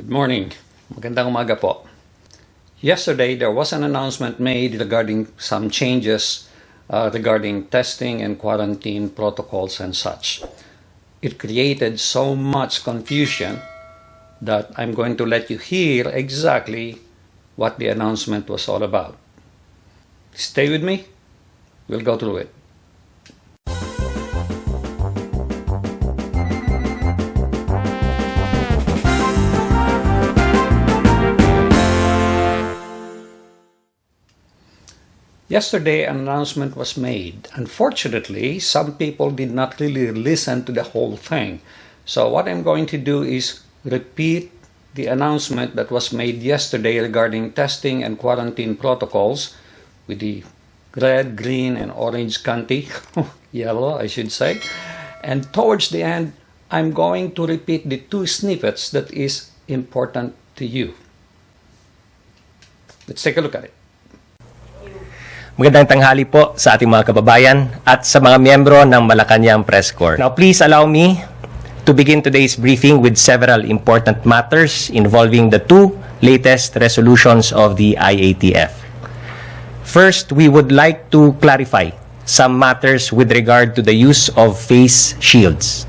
Good morning. Magandang umaga po. Yesterday, there was an announcement made regarding some changes regarding testing and quarantine protocols and such. It created so much confusion that I'm going to let you hear exactly what the announcement was all about. Stay with me. We'll go through it. Yesterday, an announcement was made. Unfortunately, some people did not really listen to the whole thing. So what I'm going to do is repeat the announcement that was made yesterday regarding testing and quarantine protocols with the red, green, and orange candy, yellow, I should say. And towards the end, I'm going to repeat the two snippets that is important to you. Let's take a look at it. Magandang tanghali po sa ating mga kababayan at sa mga miyembro ng Malacanang Press Corps. Now please allow me to begin today's briefing with several important matters involving the two latest resolutions of the IATF. First, we would like to clarify some matters with regard to the use of face shields.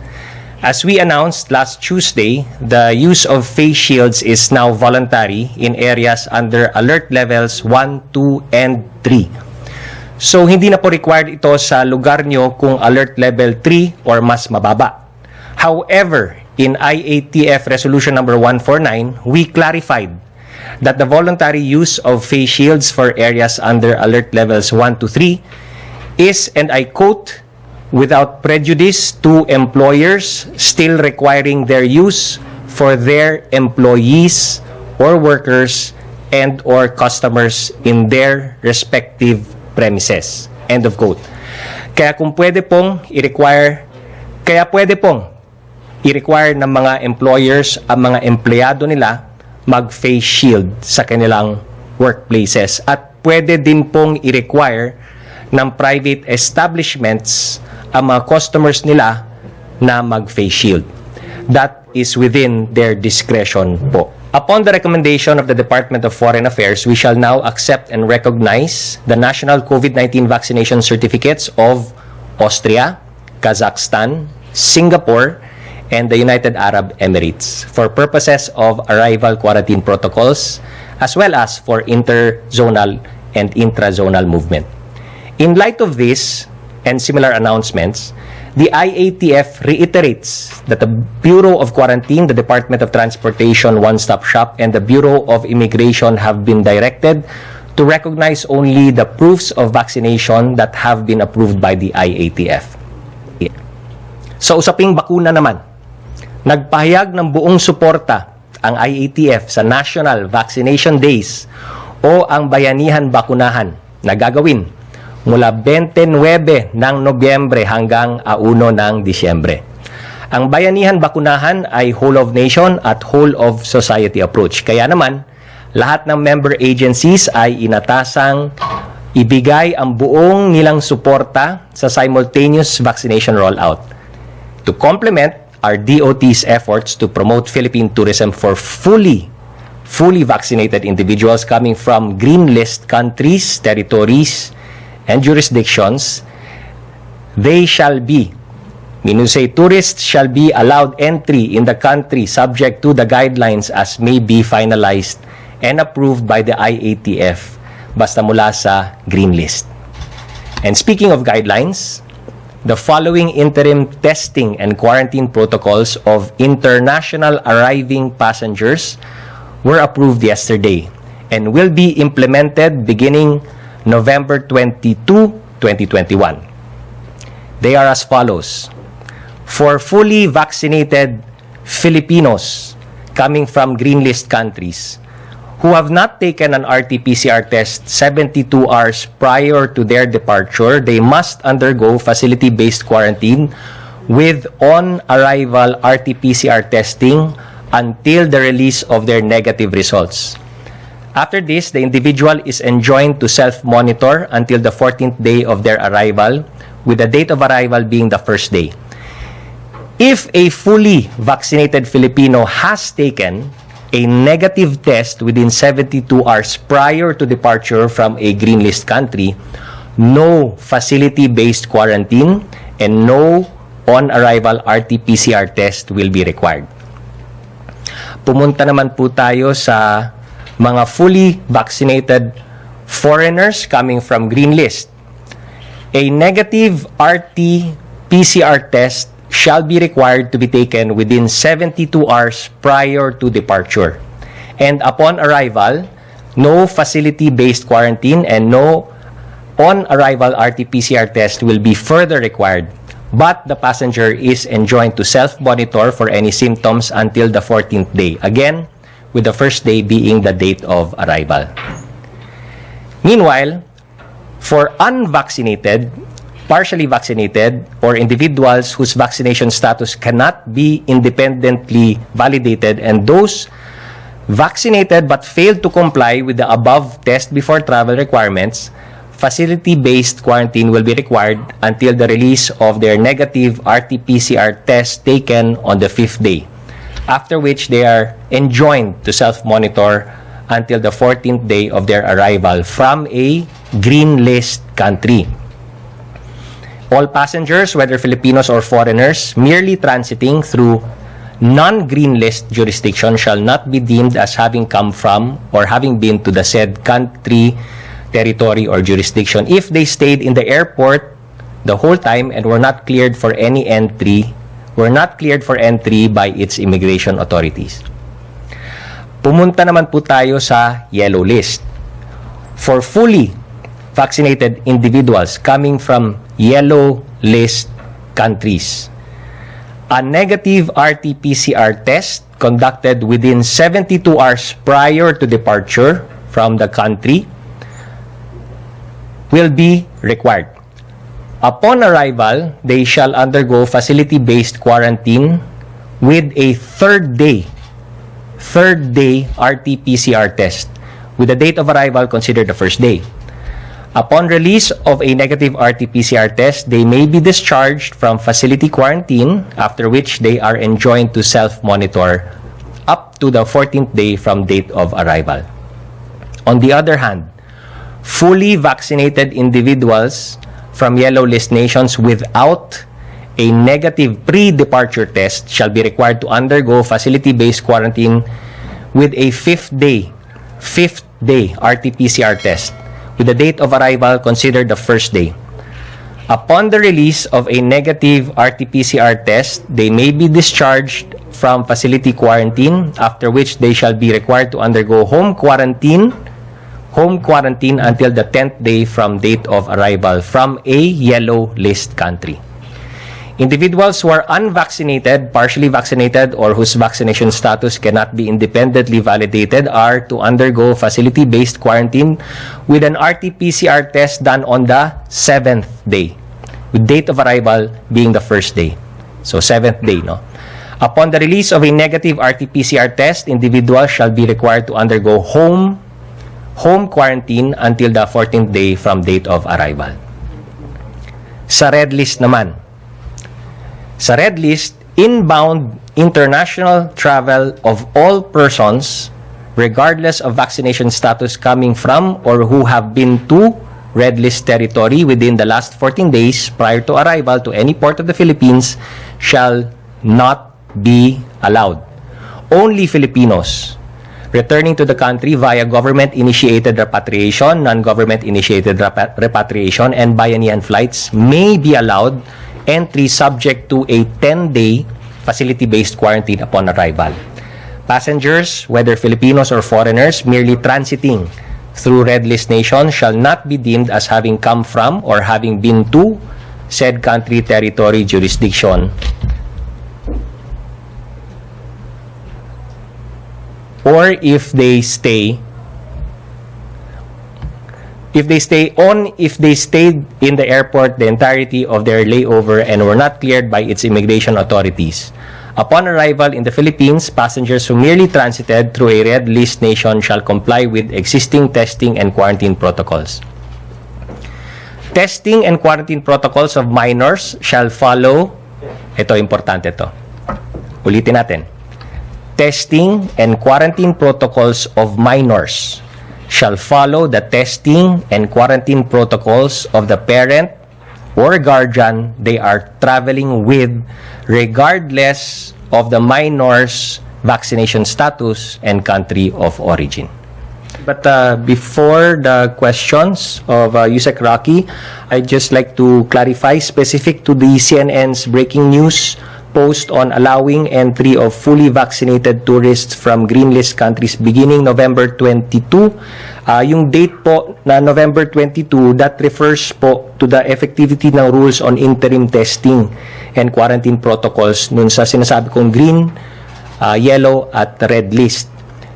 As we announced last Tuesday, the use of face shields is now voluntary in areas under alert levels 1, 2, and 3. So, hindi na po required ito sa lugar nyo kung alert level 3 or mas mababa. However, in IATF Resolution number 149, we clarified that the voluntary use of face shields for areas under alert levels 1 to 3 is, and I quote, without prejudice to employers still requiring their use for their employees or workers and or customers in their respective premises. End of quote. Kaya pwede pong i-require ng mga employers ang mga empleyado nila mag-face shield sa kanilang workplaces. At pwede din pong i-require ng private establishments ang mga customers nila na mag-face shield. That is within their discretion po. Upon the recommendation of the Department of Foreign Affairs, we shall now accept and recognize the national COVID-19 vaccination certificates of Austria, Kazakhstan, Singapore, and the United Arab Emirates for purposes of arrival quarantine protocols as well as for interzonal and intrazonal movement. In light of this and similar announcements, the IATF reiterates that the Bureau of Quarantine, the Department of Transportation One-Stop Shop, and the Bureau of Immigration have been directed to recognize only the proofs of vaccination that have been approved by the IATF. Sa usaping bakuna naman, nagpahayag ng buong suporta ang IATF sa National Vaccination Days o ang Bayanihan Bakunahan na gagawin mula 29 ng Nobyembre hanggang 1 ng Disyembre. Ang Bayanihan Bakunahan ay whole of nation at whole of society approach. Kaya naman, lahat ng member agencies ay inatasang ibigay ang buong nilang suporta sa simultaneous vaccination rollout. To complement our DOT's efforts to promote Philippine tourism for fully vaccinated individuals coming from green list countries, territories, and jurisdictions, they shall be, meaning to say tourists shall be allowed entry in the country subject to the guidelines as may be finalized and approved by the IATF basta mula sa green list. And speaking of guidelines, the following interim testing and quarantine protocols of international arriving passengers were approved yesterday and will be implemented beginning November 22, 2021. They are as follows. For fully vaccinated Filipinos coming from green list countries who have not taken an RT-PCR test 72 hours prior to their departure, they must undergo facility-based quarantine with on-arrival RT-PCR testing until the release of their negative results. After this, the individual is enjoined to self-monitor until the 14th day of their arrival, with the date of arrival being the first day. If a fully vaccinated Filipino has taken a negative test within 72 hours prior to departure from a green list country, no facility-based quarantine and no on-arrival RT-PCR test will be required. Pumunta naman po tayo sa mga fully vaccinated foreigners coming from green list. A negative RT-PCR test shall be required to be taken within 72 hours prior to departure. And upon arrival, no facility-based quarantine and no on-arrival RT-PCR test will be further required, but the passenger is enjoined to self-monitor for any symptoms until the 14th day. Again, with the first day being the date of arrival. Meanwhile, for unvaccinated, partially vaccinated, or individuals whose vaccination status cannot be independently validated, and those vaccinated but failed to comply with the above test before travel requirements, facility-based quarantine will be required until the release of their negative RT-PCR test taken on the 5th day, after which they are enjoined to self-monitor until the 14th day of their arrival from a green list country. All passengers, whether Filipinos or foreigners, merely transiting through non-green list jurisdiction shall not be deemed as having come from or having been to the said country, territory, or jurisdiction if they stayed in the airport the whole time and were not cleared for entry by its immigration authorities. Pumunta naman po tayo sa yellow list. For fully vaccinated individuals coming from yellow list countries, a negative RT-PCR test conducted within 72 hours prior to departure from the country will be required. Upon arrival, they shall undergo facility-based quarantine with a third day RT-PCR test, with the date of arrival considered the first day. Upon release of a negative RT-PCR test, they may be discharged from facility quarantine, after which they are enjoined to self-monitor up to the 14th day from date of arrival. On the other hand, fully vaccinated individuals from yellow list nations without a negative pre-departure test shall be required to undergo facility-based quarantine with a 5th day RT-PCR test, with the date of arrival considered the first day. Upon the release of a negative RT-PCR test, they may be discharged from facility quarantine, after which they shall be required to undergo home quarantine until the 10th day from date of arrival from a yellow list country. Individuals who are unvaccinated, partially vaccinated, or whose vaccination status cannot be independently validated are to undergo facility-based quarantine with an RT-PCR test done on the 7th day, with date of arrival being the first day. So, 7th day, no? Upon the release of a negative RT-PCR test, individuals shall be required to undergo home quarantine until the 14th day from date of arrival. Sa red list naman. Sa red list, inbound international travel of all persons, regardless of vaccination status, coming from or who have been to red list territory within the last 14 days prior to arrival to any port of the Philippines shall not be allowed. Only Filipinos returning to the country via government-initiated repatriation, non-government-initiated repatriation, and Bayanihan flights may be allowed entry subject to a 10-day facility-based quarantine upon arrival. Passengers, whether Filipinos or foreigners, merely transiting through red list nations shall not be deemed as having come from or having been to said country, territory, jurisdiction, or if they stayed in the airport the entirety of their layover and were not cleared by its immigration authorities. Upon arrival in the Philippines, passengers who merely transited through a red list nation shall comply with existing testing and quarantine protocols. Testing and quarantine protocols of minors shall follow. Ito, importante to. Ulitin natin. testing and quarantine protocols of minors shall follow the testing and quarantine protocols of the parent or guardian they are traveling with, regardless of the minor's vaccination status and country of origin. But before the questions of Yusek Rocky, I'd just like to clarify specific to the CNN's breaking news post on allowing entry of fully vaccinated tourists from green list countries beginning November 22. Yung date po na November 22, that refers po to the effectivity ng rules on interim testing and quarantine protocols nun sa sinasabi kong green, yellow at red list.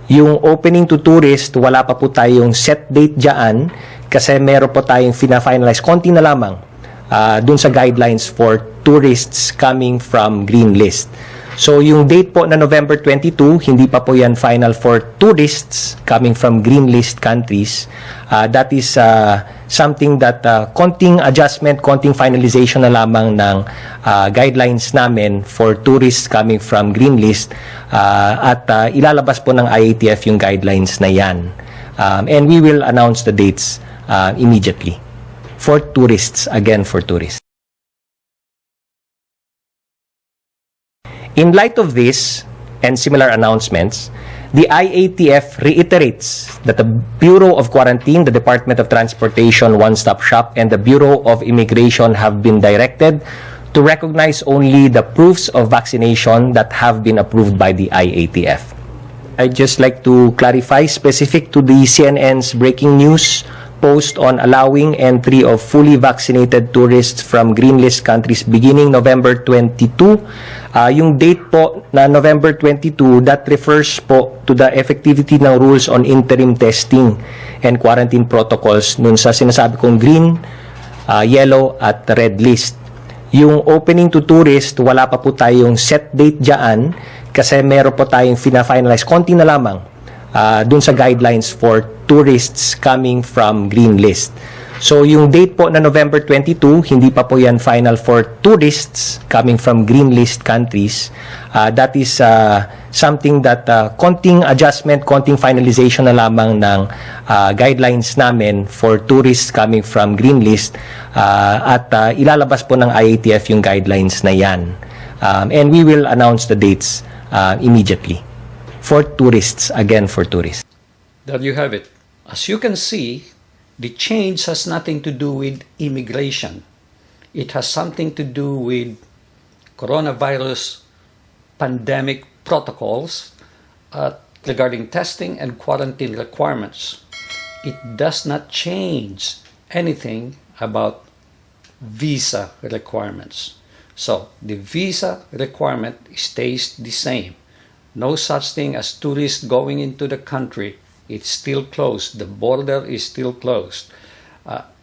Yung opening to tourist, wala pa po tayong set date dyan kasi meron po tayong fina-finalize konti na lamang dun sa guidelines for tourists coming from green list. So yung date po na November 22, hindi pa po yan final for tourists coming from green list countries. That is something that konting adjustment, konting finalization na lamang ng guidelines namin for tourists coming from green list at ilalabas po ng IATF yung guidelines na yan. And we will announce the dates immediately for tourists, again for tourists. In light of this and similar announcements, the IATF reiterates that the Bureau of Quarantine, the Department of Transportation One-Stop Shop, and the Bureau of Immigration have been directed to recognize only the proofs of vaccination that have been approved by the IATF. I'd just like to clarify specific to the CNN's breaking news post on allowing entry of fully vaccinated tourists from green list countries beginning November 22. Yung date po na November 22, that refers po to the effectivity ng rules on interim testing and quarantine protocols nun sa sinasabi kong green, yellow at red list. Yung opening to tourist, wala pa po tayong set date dyan kasi meron po tayong fina-finalize konti na lamang dun sa guidelines for tourists coming from green list. So yung date po na November 22, hindi pa po yan final for tourists coming from green list countries. That is something that konting adjustment, konting finalization na lamang ng guidelines namin for tourists coming from green list at ilalabas po ng IATF yung guidelines na yan. And we will announce the dates immediately for tourists, again for tourists. There you have it. As you can see, the change has nothing to do with immigration. It has something to do with coronavirus pandemic protocols regarding testing and quarantine requirements. It does not change anything about visa requirements. So the visa requirement stays the same. No such thing as tourists going into the country. It's still closed. The border is still closed.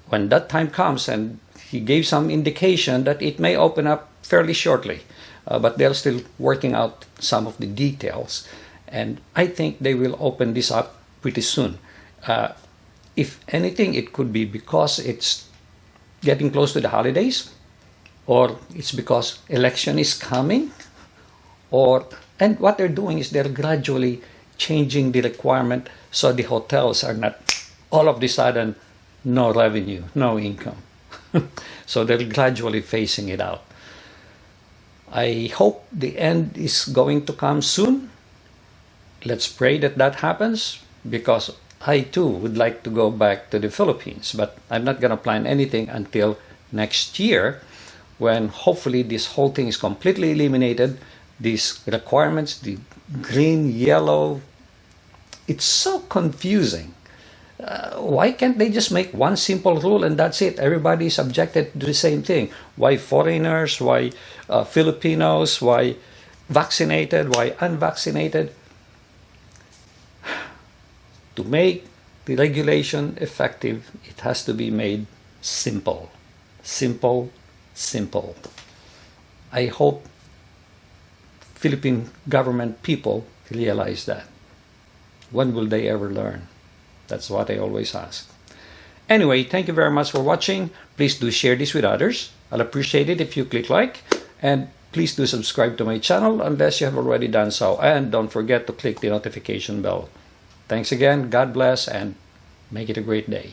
When that time comes, and he gave some indication that it may open up fairly shortly, but they're still working out some of the details. And I think they will open this up pretty soon. If anything, it could be because it's getting close to the holidays, or it's because election is coming, and what they're doing is they're gradually changing the requirement so the hotels are not all of a sudden no revenue, no income. So they're gradually phasing it out. I hope the end is going to come soon. Let's pray that that happens, because I too would like to go back to the Philippines, but I'm not going to plan anything until next year, when hopefully this whole thing is completely eliminated. These requirements, the green, yellow, it's so confusing. Why can't they just make one simple rule and that's it? Everybody is subjected to the same thing. Why foreigners? Why Filipinos? Why vaccinated? Why unvaccinated? To make the regulation effective, it has to be made simple. Simple, simple. I hope Philippine government people realize that. When will they ever learn? That's what I always ask. Anyway, thank you very much for watching. Please do share this with others. I'll appreciate it if you click like. And please do subscribe to my channel unless you have already done so. And don't forget to click the notification bell. Thanks again, God bless, and make it a great day.